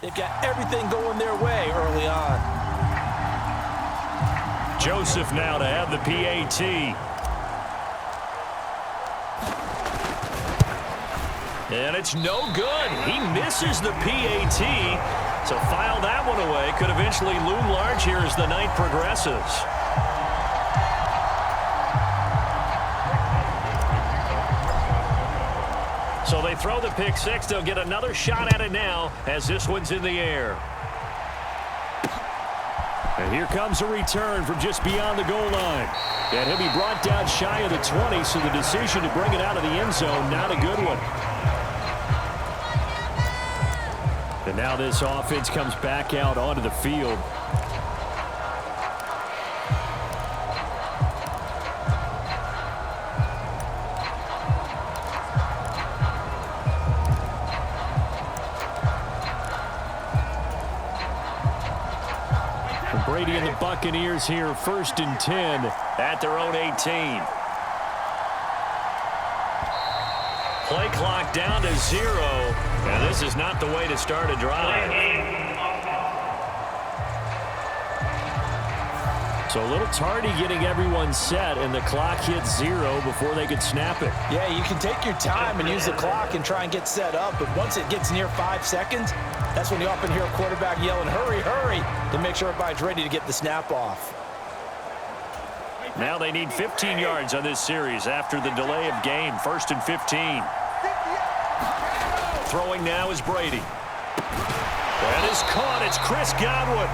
They've got everything going their way early on. Joseph now to have the PAT. And it's no good. He misses the PAT. So file that one away. Could eventually loom large here as the night progresses. So they throw the pick six. They'll get another shot at it now as this one's in the air. And here comes a return from just beyond the goal line. And he'll be brought down shy of the 20, so the decision to bring it out of the end zone, not a good one. And now this offense comes back out onto the field. Brady and the Buccaneers here, 1st and 10 at their own 18. Play clock down to 0, and this is not the way to start a drive. So a little tardy getting everyone set, and the clock hits 0 before they could snap it. Yeah, you can take your time and use the clock and try and get set up, but once it gets near 5 seconds, that's when you often hear a quarterback yelling, hurry, hurry, to make sure everybody's ready to get the snap off. Now they need 15 yards on this series after the delay of game. 1st and 15. Throwing now is Brady. That is caught. It's Chris Godwin.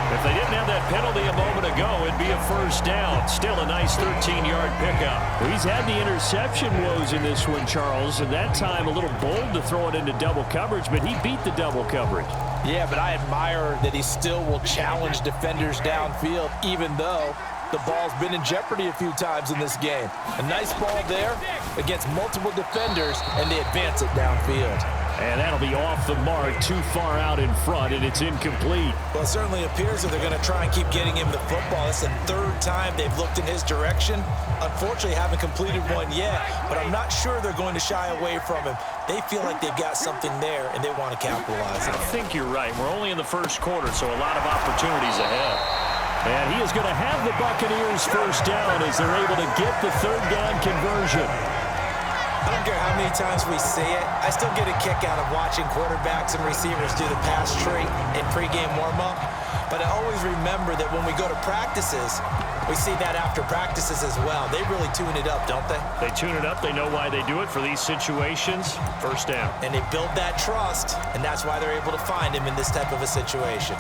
If they didn't have that penalty a moment ago, it'd be a 1st down. Still a nice 13-yard pickup. Well, he's had the interception woes in this one, Charles, and that time a little bold to throw it into double coverage, but he beat the double coverage. Yeah, but I admire that he still will challenge defenders downfield, even though the ball's been in jeopardy a few times in this game. A nice ball there against multiple defenders, and they advance it downfield. And that'll be off the mark, too far out in front, and it's incomplete. Well, it certainly appears that they're going to try and keep getting him the football. It's the 3rd time they've looked in his direction. Unfortunately, haven't completed one yet, but I'm not sure they're going to shy away from him. They feel like they've got something there, and they want to capitalize on it. I think you're right. We're only in the 1st quarter, so a lot of opportunities ahead. And he is going to have the Buccaneers 1st down as they're able to get the 3rd down conversion. I don't care how many times we see it. I still get a kick out of watching quarterbacks and receivers do the pass tree in pregame warm-up. But I always remember that when we go to practices, we see that after practices as well. They really tune it up, don't they? They tune it up. They know why they do it for these situations. 1st down. And they build that trust, and that's why they're able to find him in this type of a situation.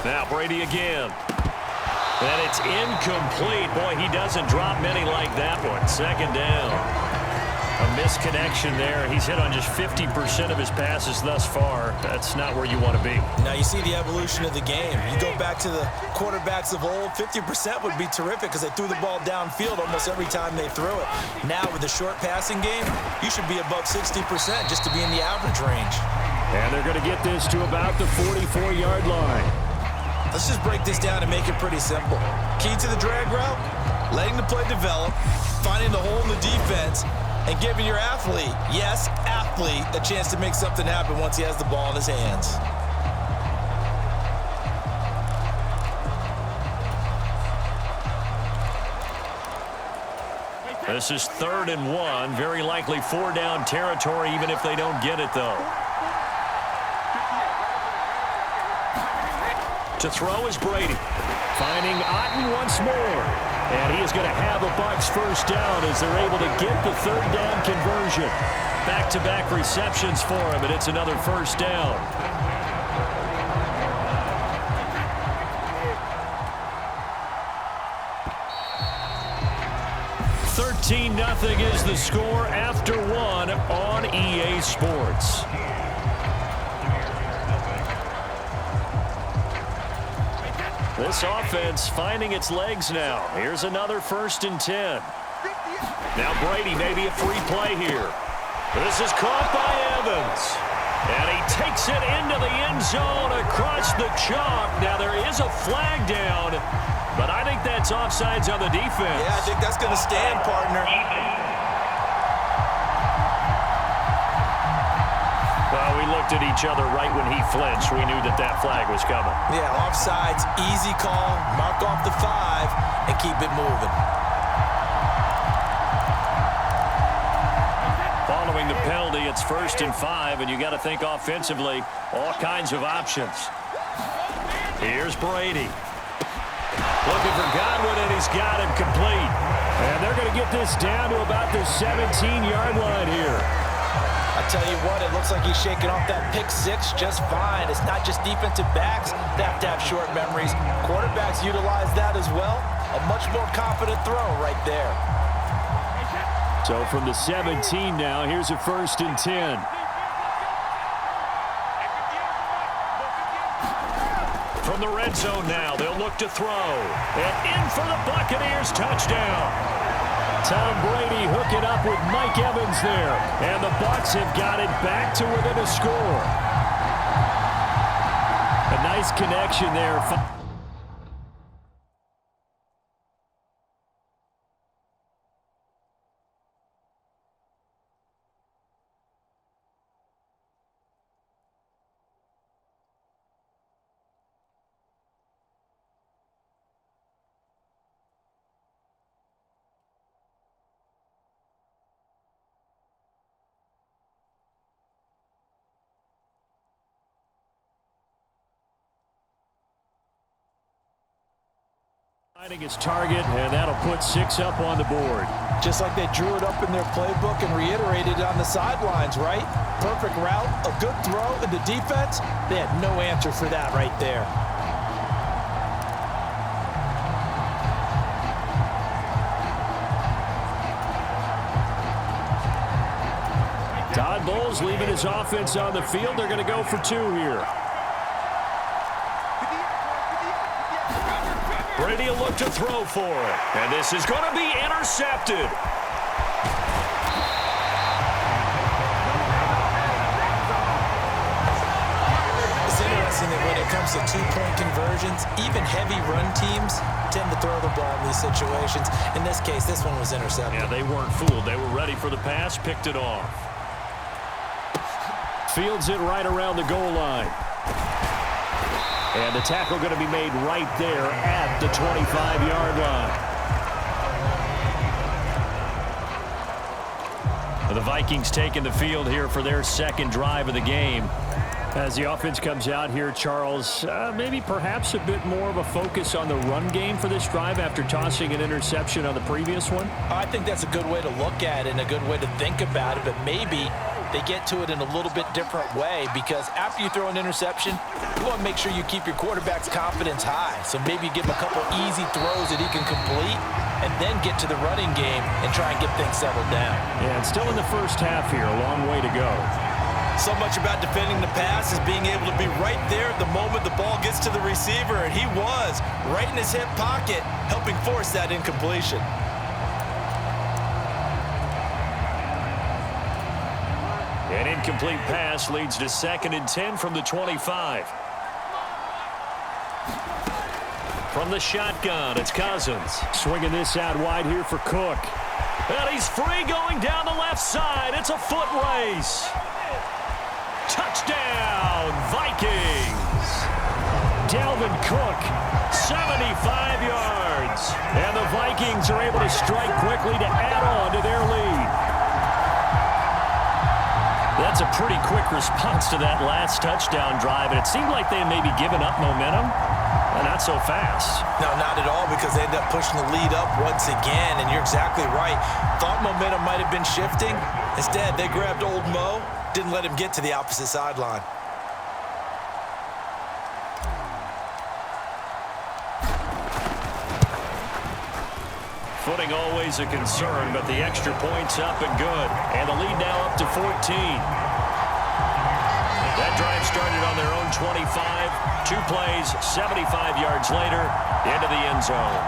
Now Brady again. And it's incomplete. Boy, he doesn't drop many like that one. 2nd down. A misconnection there. He's hit on just 50% of his passes thus far. That's not where you want to be. Now you see the evolution of the game. You go back to the quarterbacks of old, 50% would be terrific because they threw the ball downfield almost every time they threw it. Now with the short passing game, you should be above 60% just to be in the average range. And they're going to get this to about the 44-yard line. Let's just break this down and make it pretty simple. Key to the drag route, letting the play develop, finding the hole in the defense, and giving your athlete, yes, athlete, a chance to make something happen once he has the ball in his hands. This is 3rd and 1. Very likely 4-down territory, even if they don't get it, though. To throw is Brady. Finding Otten once more. And he is going to have a Bucs 1st down as they're able to get the 3rd down conversion. Back-to-back receptions for him, and it's another 1st down. Nothing is the score after 1 on EA Sports. This offense finding its legs now. Here's another 1st and 10. Now Brady, maybe a free play here. This is caught by Evans. And he takes it into the end zone across the chalk. Now, there is a flag down, but I think that's offsides on the defense. Yeah, I think that's going to stand, partner. Well, we looked at each other right when he flinched. We knew that that flag was coming. Yeah, offsides, easy call, mark off the 5, and keep it moving. Following the penalty, it's 1st and 5, and you got to think offensively, all kinds of options. Here's Brady. Looking for Godwin, and he's got him complete. And they're going to get this down to about the 17-yard line here. I tell you what, it looks like he's shaking off that pick 6 just fine. It's not just defensive backs that have to have short memories. Quarterbacks utilize that as well. A much more confident throw right there. So from the 17 now, here's a 1st and 10. From the red zone now, they'll look to throw. And in for the Buccaneers, touchdown. Tom Brady hooking up with Mike Evans there. And the Bucs have got it back to within a score. A nice connection there. Finding his target, and that'll put 6 up on the board. Just like they drew it up in their playbook and reiterated it on the sidelines, right? Perfect route, a good throw, and the defense, they had no answer for that right there. Todd Bowles leaving his offense on the field. They're going to go for 2 here. Brady will look to throw for it. And this is going to be intercepted. It's interesting that when it comes to 2-point conversions, even heavy run teams tend to throw the ball in these situations. In this case, this one was intercepted. Yeah, they weren't fooled. They were ready for the pass, picked it off. Fields it right around the goal line. And the tackle going to be made right there at the 25-yard line. The Vikings taking the field here for their second drive of the game. As the offense comes out here, Charles, maybe perhaps a bit more of a focus on the run game for this drive after tossing an interception on the previous one? I think that's a good way to look at it and a good way to think about it, but maybe they get to it in a little bit different way, because after you throw an interception, you want to make sure you keep your quarterback's confidence high. So maybe give him a couple easy throws that he can complete and then get to the running game and try and get things settled down. Yeah, it's still in the first half here. A long way to go. So much about defending the pass is being able to be right there at the moment the ball gets to the receiver, and he was right in his hip pocket, helping force that incompletion. An incomplete pass leads to 2nd and 10 from the 25. From the shotgun, it's Cousins. Swinging this out wide here for Cook. And he's free going down the left side. It's a foot race. Touchdown, Vikings. Dalvin Cook, 75 yards. And the Vikings are able to strike quickly to add on to their lead. That's a pretty quick response to that last touchdown drive, and it seemed like they may be giving up momentum. Not so fast. No, not at all, because they end up pushing the lead up once again, and you're exactly right. Thought momentum might have been shifting. Instead, they grabbed old Mo, didn't let him get to the opposite sideline. Footing always a concern, but the extra point's up and good. And the lead now up to 14. That drive started on their own 25. 2 plays, 75 yards later, into the end zone.